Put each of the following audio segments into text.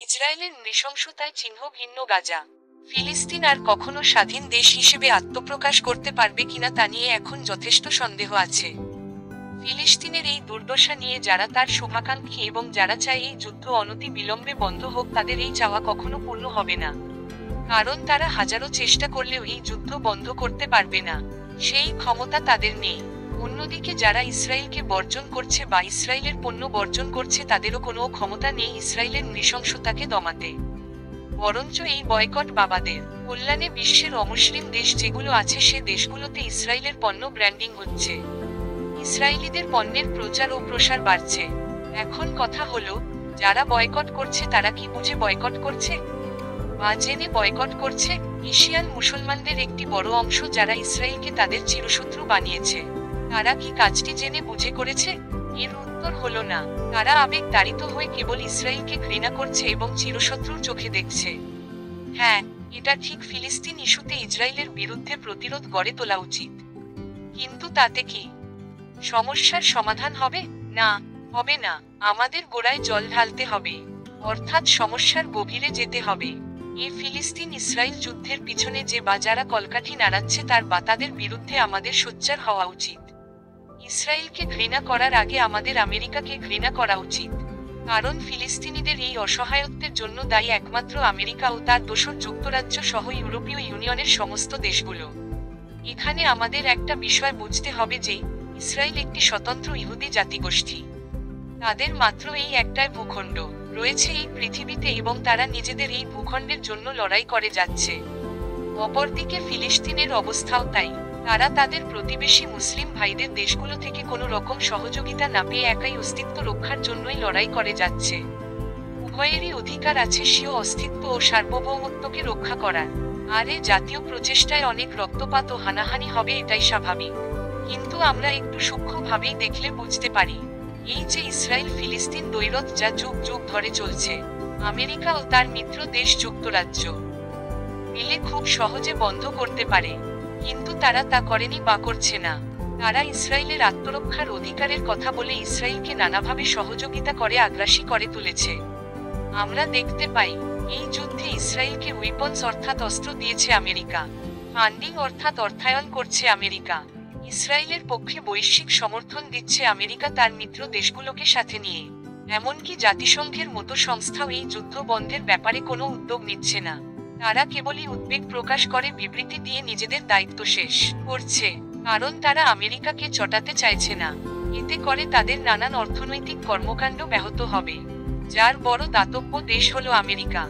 ইসরায়েলের নৃশংসতায় চিহ্ন ভিন্ন গাজা। ফিলিস্তিন আর কখনো স্বাধীন দেশ হিসেবে আত্মপ্রকাশ করতে পারবে কিনা তা নিয়ে এখন যথেষ্ট সন্দেহ আছে। ফিলিস্তিনের এই দুর্দশা নিয়ে যারা তার শুভাকাঙ্ক্ষী এবং যারা চায় এই যুদ্ধ অনতি বিলম্বে বন্ধ হোক, তাদের এই চাওয়া কখনো পূর্ণ হবে না। কারণ তারা হাজারো চেষ্টা করলেও এই যুদ্ধ বন্ধ করতে পারবে না, সেই ক্ষমতা তাদের নেই। অন্যদিকে যারা ইসরায়েলকে বর্জন করছে বা ইসরায়েলের পণ্য বর্জন করছে, তাদেরও কোনো ক্ষমতা নেই ইসরায়েলের নৃশংসতাকে দমাতে। বরঞ্চ এই বয়কট বাবাদের কল্যাণে বিশ্বের অমুসলিম দেশ যেগুলো আছে সে দেশগুলোতে ইসরায়েলের পণ্য ব্র্যান্ডিং হচ্ছে, ইসরায়েলিদের পণ্যের প্রচার ও প্রসার বাড়ছে। এখন কথা হলো, যারা বয়কট করছে তারা কি বুঝে বয়কট করছে বা জেনে বয়কট করছে? এশিয়ান মুসলমানদের একটি বড় অংশ যারা ইসরায়েলকে তাদের চিরশত্রু বানিয়েছে, তারা কি কাজটি জেনে বুঝে করেছে? এর উত্তর হলো না। তারা আবেগ তাড়িত হয়ে কেবল ইসরায়েলকে ঘৃণা করছে এবং চিরশত্রুর চোখে দেখছে। হ্যাঁ, এটা ঠিক, ফিলিস্তিন ইস্যুতে ইসরায়েলের বিরুদ্ধে প্রতিরোধ গড়ে তোলা উচিত। কিন্তু তাতে কি সমস্যার সমাধান হবে? না, হবে না। আমাদের গোড়ায় জল ঢালতে হবে, অর্থাৎ সমস্যার গভীরে যেতে হবে। এই ফিলিস্তিন ইসরায়েল যুদ্ধের পিছনে যে বা যারা কলকাঠি নাড়াচ্ছে তাদের বিরুদ্ধে আমাদের সোচ্চার হওয়া উচিত। ইসরায়েলকে ঘৃণা করার আগে আমাদের আমেরিকাকে ঘৃণা করা উচিত। কারণ ফিলিস্তিনিদের এই অসহায়ত্বের জন্য দায়ী একমাত্র আমেরিকা ও তার দোসর যুক্তরাজ্য সহ ইউরোপীয় ইউনিয়নের সমস্ত দেশগুলো। এখানে আমাদের একটা বিষয় বুঝতে হবে যে ইসরায়েল একটি স্বতন্ত্র ইহুদি জাতিগোষ্ঠী। তাদের মাত্র এই একটাই ভূখণ্ড রয়েছে এই পৃথিবীতে এবং তারা নিজেদের এই ভূখণ্ডের জন্য লড়াই করে যাচ্ছে। অপরদিকে ফিলিস্তিনের অবস্থাও তাই। তারা তাদের প্রতিবেশী মুসলিম ভাইদের দেশগুলো থেকে কোনো রকম সহযোগিতা না পেয়ে একাই অস্তিত্ব রক্ষার জন্যই লড়াই করে যাচ্ছে। উভয়েরই অধিকার আছে স্বীয় অস্তিত্ব ও সার্বভৌমত্বকে রক্ষা করার। আর এ জাতীয় প্রচেষ্টায় অনেক রক্তপাত ও হানাহানি হবে, এটাই স্বাভাবিক। কিন্তু আমরা একটু সূক্ষ্মভাবেই দেখলে বুঝতে পারি, এই যে ইসরায়েল ফিলিস্তিন দ্বৈরথ যা যুগ যুগ ধরে চলছে, আমেরিকা ও তার মিত্র দেশ যুক্তরাজ্য মিলে খুব সহজে বন্ধ করতে পারে। কিন্তু তারা তা করেনি বা করছে না। তারা ইসরায়েলের আত্মরক্ষার অধিকারের কথা বলে ইসরায়েলকে নানাভাবে সহযোগিতা করে আগ্রাসী করে তুলেছে। আমরা দেখতে পাই, এই যুদ্ধে ইসরায়েলকে উইপন্স অর্থাৎ অস্ত্র দিয়েছে আমেরিকা, ফান্ডিং অর্থাৎ অর্থায়ন করছে আমেরিকা, ইসরায়েলের পক্ষে বৈশ্বিক সমর্থন দিচ্ছে আমেরিকা তার মিত্র দেশগুলোকে সাথে নিয়ে। এমনকি জাতিসংঘের মতো সংস্থাও এই যুদ্ধ বন্ধের ব্যাপারে কোনো উদ্যোগ নিচ্ছে না। তারা কেবলই উদ্বেগ প্রকাশ করে, বিবৃতি দিয়ে নিজেদের দায়িত্ব শেষ করছে। কারণ তারা আমেরিকাকে চটাতে চাইছে না। এতে করে তাদের নানান অর্থনৈতিক কর্মকাণ্ড ব্যাহত হবে। যার বড় দাতব্য দেশ হলো আমেরিকা।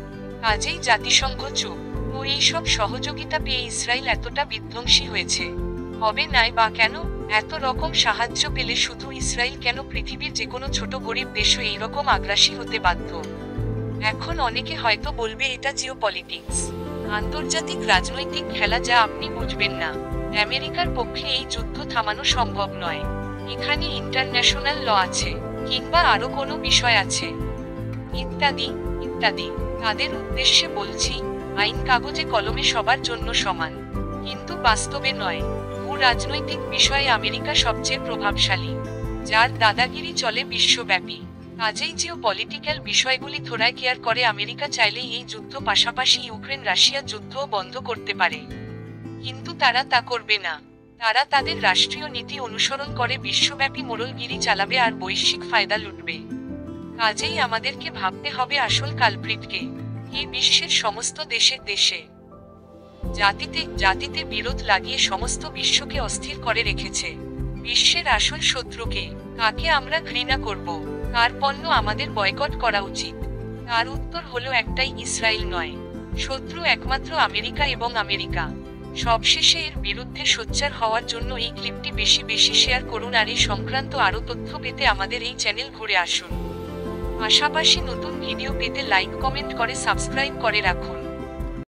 কাজেই জাতিসংঘ চুপ। তো এইসব সহযোগিতা পেয়ে ইসরায়েল এতটা বিধ্বংসী হয়েছে। হবে নাই বা কেন? এত রকম সাহায্য পেলে শুধু ইসরায়েল কেন, পৃথিবীর যে কোনো ছোট গরিব দেশও এইরকম আগ্রাসী হতে বাধ্য। এখন অনেকে হয়তো বলবে এটা জিওপলিটিক্স, আন্তর্জাতিক রাজনৈতিক খেলা, যা আপনি বুঝবেন না। আমেরিকার পক্ষে এই যুদ্ধ থামানো সম্ভব নয়। এখানে ইন্টারন্যাশনাল ল আছে, কিংবা আরো কোনো বিষয় আছে, ইত্যাদি ইত্যাদি। তাদের উদ্দেশ্যে বলছি, আইন কাগজে কলমে সবার জন্য সমান, কিন্তু বাস্তবে নয়। রাজনৈতিক বিষয়ে আমেরিকা সবচেয়ে প্রভাবশালী, যার দাদাগিরি চলে বিশ্বব্যাপী। কাজেই জিওপলিটিক্যাল বিষয়গুলি থোড়ায় কেয়ার করে আমেরিকা চাইলেই এই যুদ্ধ, পাশাপাশি ইউক্রেন রাশিয়া যুদ্ধও বন্ধ করতে পারে। কিন্তু তারা তা করবে না। তারা তাদের রাষ্ট্রীয় নীতি অনুসরণ করে বিশ্বব্যাপী মোড়লগিরি চালাবে আর বৈশ্বিক ফায়দা লুটবে। কাজেই আমাদেরকে ভাবতে হবে আসল কালপ্রিটকে। এই বিশ্বের সমস্ত দেশে জাতিতে জাতিতে বিরোধ লাগিয়ে সমস্ত বিশ্বকে অস্থির করে রেখেছে। বিশ্বের আসল শত্রুকে, কাকে আমরা ঘৃণা করব, কার পণ্য আমাদের বয়কট করা উচিত? তার উত্তর হলো একটাই, ইসরায়েল নয়। শত্রু একমাত্র আমেরিকা এবং আমেরিকা। সবশেষে এর বিরুদ্ধে সোচ্চার হওয়ার জন্য এই ক্লিপটি বেশি বেশি শেয়ার করুন। আর এই সংক্রান্ত আরও তথ্য পেতে আমাদের এই চ্যানেল ঘুরে আসুন। পাশাপাশি নতুন ভিডিও পেতে লাইক, কমেন্ট করে সাবস্ক্রাইব করে রাখুন।